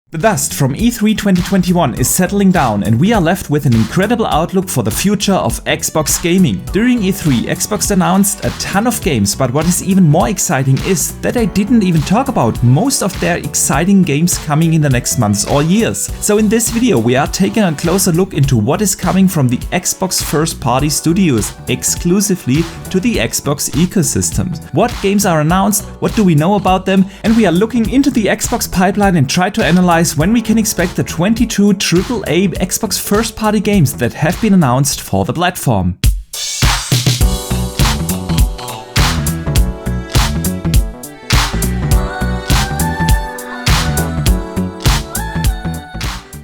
The dust from E3 2021 is settling down and we are left with an incredible outlook for the future of Xbox gaming. During E3, Xbox announced a ton of games, but what is even more exciting is that they didn't even talk about most of their exciting games coming in the next months or years. So in this video we are taking a closer look into what is coming from the Xbox first-party studios exclusively to the Xbox ecosystem. What games are announced, what do we know about them, and we are looking into the Xbox pipeline and try to analyze when we can expect the 22 AAA Xbox first-party games that have been announced for the platform.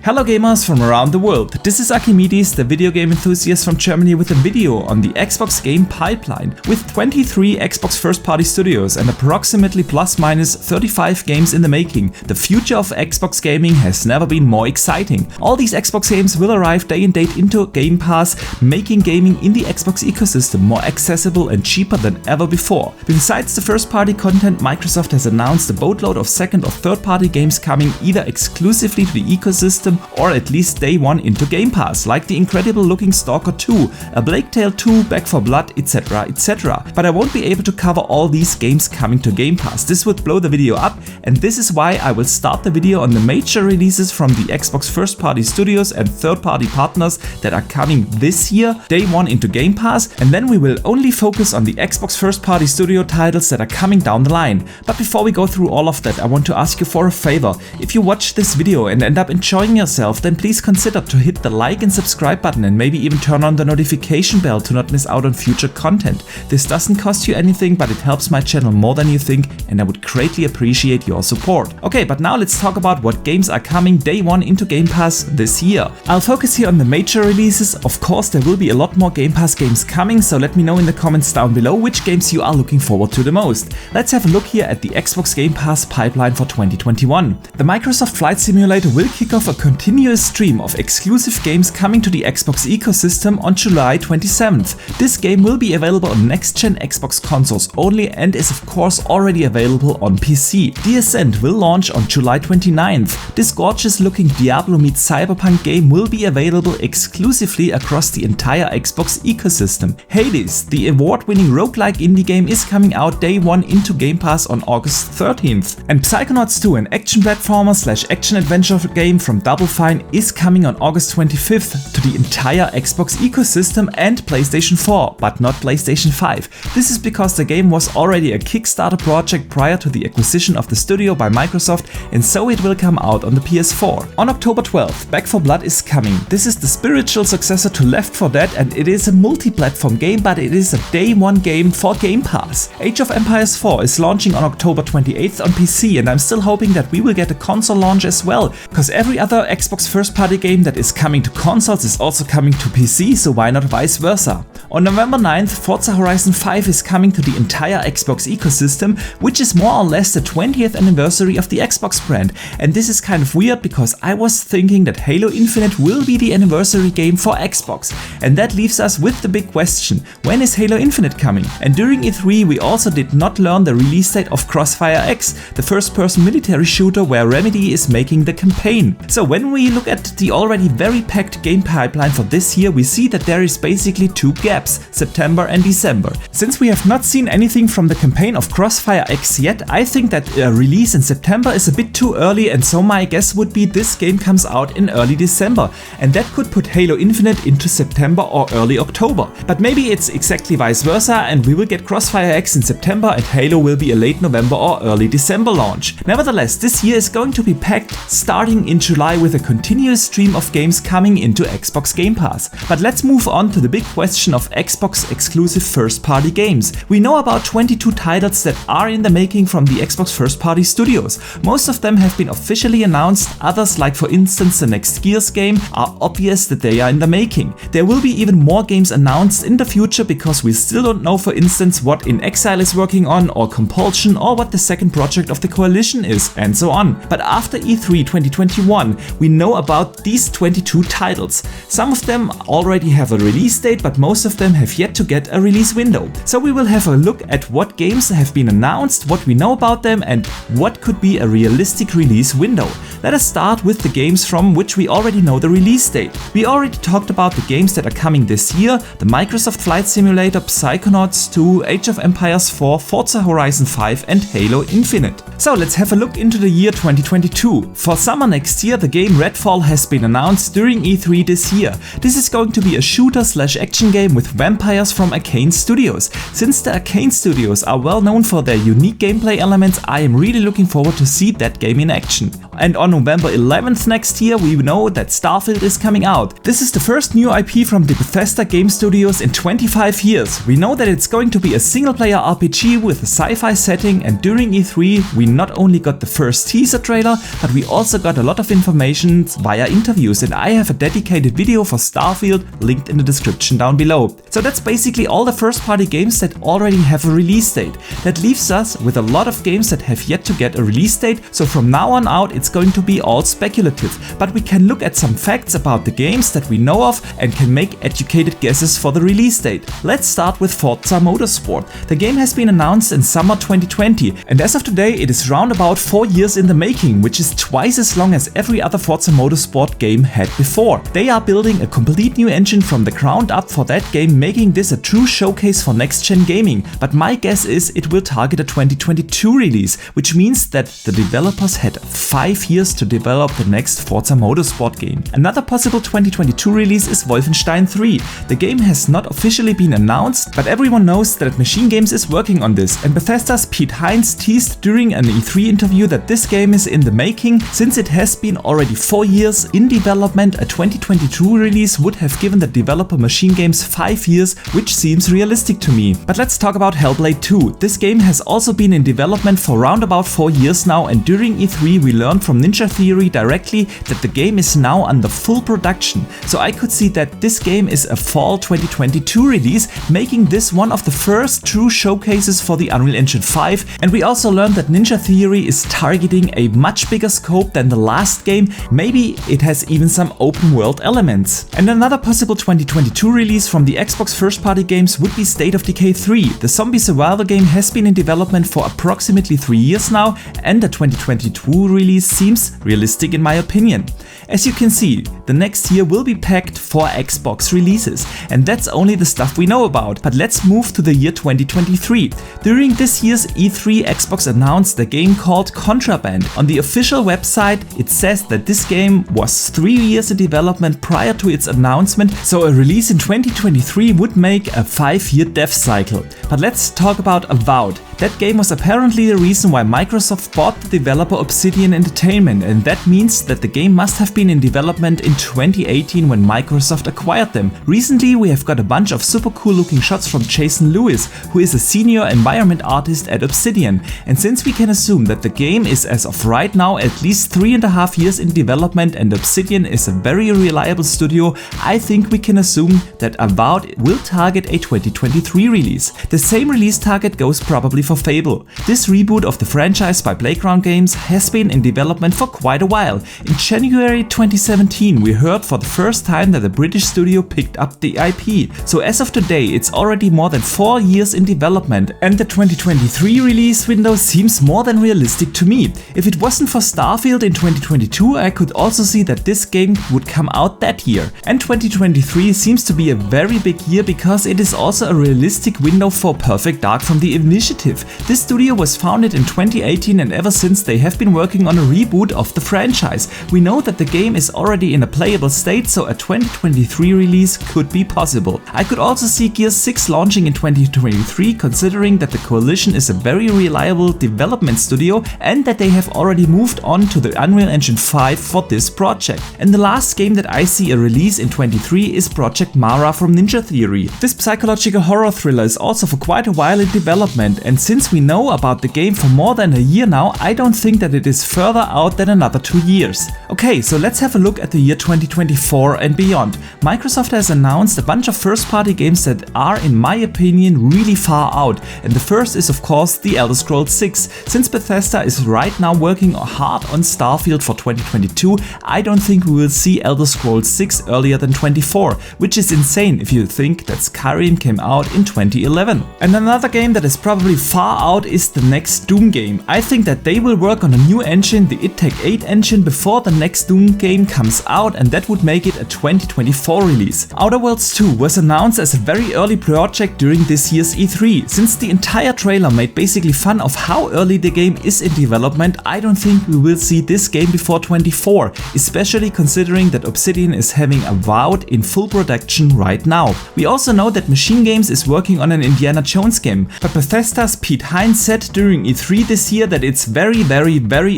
Hello gamers from around the world, this is Archimedes, the video game enthusiast from Germany, with a video on the Xbox game pipeline. With 23 Xbox first-party studios and approximately plus-minus 35 games in the making, the future of Xbox gaming has never been more exciting. All these Xbox games will arrive day and date into Game Pass, making gaming in the Xbox ecosystem more accessible and cheaper than ever before. Besides the first-party content, Microsoft has announced a boatload of second or third-party games coming either exclusively to the ecosystem or at least day one into Game Pass, like the incredible looking Stalker 2, a Plague Tale 2, Back 4 Blood, etc, etc. But I won't be able to cover all these games coming to Game Pass. This would blow the video up, and this is why I will start the video on the major releases from the Xbox first party studios and third party partners that are coming this year, day one into Game Pass, and then we will only focus on the Xbox first party studio titles that are coming down the line. But before we go through all of that, I want to ask you for a favor. If you watch this video and end up enjoying yourself, then please consider to hit the like and subscribe button and maybe even turn on the notification bell to not miss out on future content. This doesn't cost you anything, but it helps my channel more than you think, and I would greatly appreciate your support. Okay, but now let's talk about what games are coming day one into Game Pass this year. I'll focus here on the major releases. Of course, there will be a lot more Game Pass games coming, so let me know in the comments down below which games you are looking forward to the most. Let's have a look here at the Xbox Game Pass pipeline for 2021. The Microsoft Flight Simulator will kick off a continuous stream of exclusive games coming to the Xbox ecosystem on July 27th. This game will be available on next-gen Xbox consoles only and is of course already available on PC. The Ascent will launch on July 29th. This gorgeous-looking Diablo meets Cyberpunk game will be available exclusively across the entire Xbox ecosystem. Hades, the award-winning roguelike indie game, is coming out day one into Game Pass on August 13th. And Psychonauts 2, an action platformer / action adventure game from Double Fine, is coming on August 25th to the entire Xbox ecosystem and PlayStation 4, but not PlayStation 5. This is because the game was already a Kickstarter project prior to the acquisition of the studio by Microsoft, and so it will come out on the PS4. On October 12th, Back 4 Blood is coming. This is the spiritual successor to Left 4 Dead, and it is a multi-platform game, but it is a day one game for Game Pass. Age of Empires 4 is launching on October 28th on PC, and I'm still hoping that we will get a console launch as well, because every other Xbox first-party game that is coming to consoles is also coming to PC, so why not vice versa? On November 9th, Forza Horizon 5 is coming to the entire Xbox ecosystem, which is more or less the 20th anniversary of the Xbox brand. And this is kind of weird because I was thinking that Halo Infinite will be the anniversary game for Xbox. And that leaves us with the big question, when is Halo Infinite coming? And during E3 we also did not learn the release date of Crossfire X, the first-person military shooter where Remedy is making the campaign. So when we look at the already very packed game pipeline for this year, we see that there is basically two gaps, September and December. Since we have not seen anything from the campaign of Crossfire X yet, I think that a release in September is a bit too early, and so my guess would be this game comes out in early December, and that could put Halo Infinite into September or early October. But maybe it's exactly vice versa, and we will get Crossfire X in September and Halo will be a late November or early December launch. Nevertheless, this year is going to be packed, starting in July with a continuous stream of games coming into Xbox Game Pass. But let's move on to the big question of Xbox exclusive first-party games. We know about 22 titles that are in the making from the Xbox first-party studios. Most of them have been officially announced, others, like for instance the next Gears game, are obvious that they are in the making. There will be even more games announced in the future because we still don't know, for instance, what In Exile is working on, or Compulsion, or what the second project of the Coalition is, and so on. But after E3 2021, we know about these 22 titles. Some of them already have a release date, but most of them have yet to get a release window. So we will have a look at what games have been announced, what we know about them, and what could be a realistic release window. Let us start with the games from which we already know the release date. We already talked about the games that are coming this year, the Microsoft Flight Simulator, Psychonauts 2, Age of Empires 4, Forza Horizon 5 and Halo Infinite. So let's have a look into the year 2022. For summer next year, the game Redfall has been announced during E3 this year. This is going to be a shooter/action game with vampires from Arcane Studios. Since the Arcane Studios are well known for their unique gameplay elements, I am really looking forward to see that game in action. And on November 11th next year, we know that Starfield is coming out. This is the first new IP from the Bethesda Game Studios in 25 years. We know that it's going to be a single-player RPG with a sci-fi setting, and during E3 we not only got the first teaser trailer, but we also got a lot of information via interviews, and I have a dedicated video for Starfield linked in the description down below. So that's basically all the first-party games that already have a release date. That leaves us with a lot of games that have yet to get a release date, so from now on out it's going to be all speculative, but we can look at some facts about the games that we know of and can make educated guesses for the release date. Let's start with Forza Motorsport. The game has been announced in summer 2020, and as of today it is round about 4 years in the making, which is twice as long as every other Forza Motorsport game had before. They are building a complete new engine from the ground up for that game, making this a true showcase for next-gen gaming, but my guess is it will target a 2022 release, which means that the developers had 5 years to develop the next Forza Motorsport game. Another possible 2022 release is Wolfenstein 3. The game has not officially been announced, but everyone knows that Machine Games is working on this, and Bethesda's Pete Hines teased during an E3 interview that this game is in the making. Since it has been already 4 years in development, a 2022 release would have given the developer Machine Games 5 years, which seems realistic to me. But let's talk about Hellblade 2. This game has also been in development for around about 4 years now, and during E3 we learned from Ninja Theory directly that the game is now under full production. So I could see that this game is a fall 2022 release, making this one of the first true showcases for the Unreal Engine 5, and we also learned that Ninja Theory is targeting a much bigger scope than the last game. Maybe it has even some open world elements. And another possible 2022 release from the Xbox first-party games would be State of Decay 3. The zombie survival game has been in development for approximately 3 years now, and the 2022 release seems realistic in my opinion. As you can see, the next year will be packed for Xbox releases, and that's only the stuff we know about. But let's move to the year 2023. During this year's E3, Xbox announced a game called Contraband. On the official website, it says that this game was 3 years in development prior to its announcement, so a release in 2023 would make a 5-year dev cycle. But let's talk about Avowed. That game was apparently the reason why Microsoft bought the developer Obsidian Entertainment, and that means that the game must have been in development in 2018 when Microsoft acquired them. Recently we have got a bunch of super cool looking shots from Jason Lewis, who is a senior environment artist at Obsidian, and since we can assume that the game is as of right now at least 3.5 years in development and Obsidian is a very reliable studio, I think we can assume that Avowed will target a 2023 release. The same release target goes probably for Fable. This reboot of the franchise by Playground Games has been in development for quite a while. In January 2017 we heard for the first time that a British studio picked up the IP. So as of today it's already more than 4 years in development, and the 2023 release window seems more than realistic to me. If it wasn't for Starfield in 2022, I could also see that this game would come out that year. And 2023 seems to be a very big year because it is also a realistic window for Perfect Dark from the Initiative. This studio was founded in 2018, and ever since they have been working on a reboot of the franchise. We know that the game is already in a playable state, so a 2023 release could be possible. I could also see Gears 6 launching in 2023, considering that the Coalition is a very reliable development studio and that they have already moved on to the Unreal Engine 5 for this project. And the last game that I see a release in 2023 is Project Mara from Ninja Theory. This psychological horror thriller is also for quite a while in development, and since we know about the game for more than a year now, I don't think that it is further out than another 2 years. Okay, so let's have a look at the year 2024 and beyond. Microsoft has announced a bunch of first-party games that are, in my opinion, really far out, and the first is of course The Elder Scrolls 6. Since Bethesda is right now working hard on Starfield for 2022, I don't think we will see Elder Scrolls 6 earlier than 24, which is insane if you think that Skyrim came out in 2011. And another game that is probably far out is the next Doom game? I think that they will work on a new engine, the id Tech 8 engine, before the next Doom game comes out, and that would make it a 2024 release. Outer Worlds 2 was announced as a very early project during this year's E3. Since the entire trailer made basically fun of how early the game is in development, I don't think we will see this game before 24, especially considering that Obsidian is having Avowed in full production right now. We also know that Machine Games is working on an Indiana Jones game, but Bethesda's Pete Hines said during E3 this year that it's very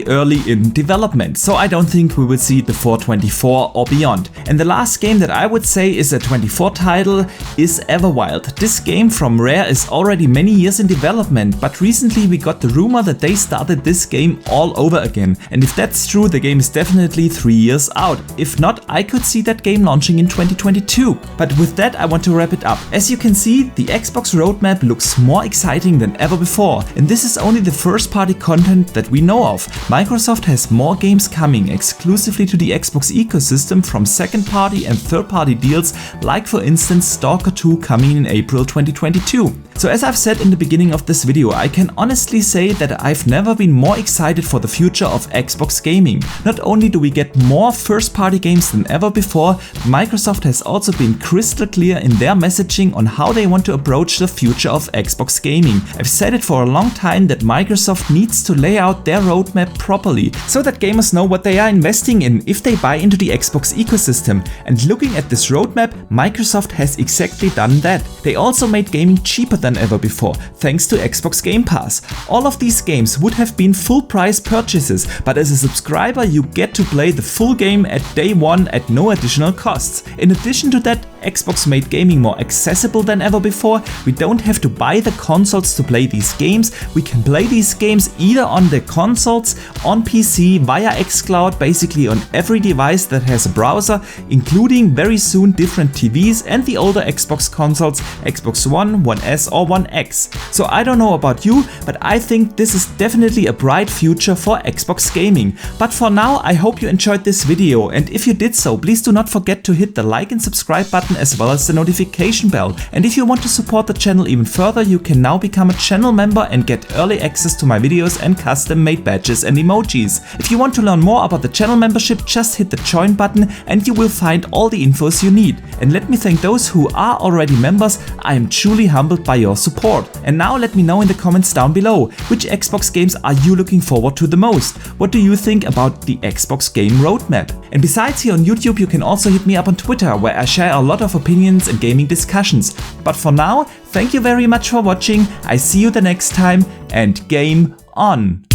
early in development, so I don't think we will see it before 24 or beyond. And the last game that I would say is a 24 title is Everwild. This game from Rare is already many years in development, but recently we got the rumor that they started this game all over again, and if that's true, the game is definitely 3 years out. If not, I could see that game launching in 2022. But with that, I want to wrap it up. As you can see, the Xbox roadmap looks more exciting than ever before, and this is only the first party content that we know of. Microsoft has more games coming exclusively to the Xbox ecosystem from second party and third party deals, like for instance Stalker 2 coming in April 2022. So as I've said in the beginning of this video, I can honestly say that I've never been more excited for the future of Xbox gaming. Not only do we get more first party games than ever before, Microsoft has also been crystal clear in their messaging on how they want to approach the future of Xbox gaming. I've said it for a long time that Microsoft needs to lay out their roadmap properly, so that gamers know what they are investing in if they buy into the Xbox ecosystem. And looking at this roadmap, Microsoft has exactly done that. They also made gaming cheaper than ever before, thanks to Xbox Game Pass. All of these games would have been full price purchases, but as a subscriber you get to play the full game at day one at no additional costs. In addition to that, Xbox made gaming more accessible than ever before. We don't have to buy the consoles to play these games. We can play these games either on the consoles, on PC, via Xcloud, basically on every device that has a browser, including very soon different TVs and the older Xbox consoles, Xbox One, One S or One X. So I don't know about you, but I think this is definitely a bright future for Xbox gaming. But for now, I hope you enjoyed this video, and if you did so, please do not forget to hit the like and subscribe button as well as the notification bell. And if you want to support the channel even further, you can now become a channel member and get early access to my videos and custom made badges and emojis. If you want to learn more about the channel membership, just hit the join button and you will find all the infos you need. And let me thank those who are already members. I am truly humbled by your support. And now let me know in the comments down below, which Xbox games are you looking forward to the most? What do you think about the Xbox game roadmap? And besides here on YouTube, you can also hit me up on Twitter, where I share a lot of opinions and gaming discussions. But for now, thank you very much for watching, I see you the next time, and game on!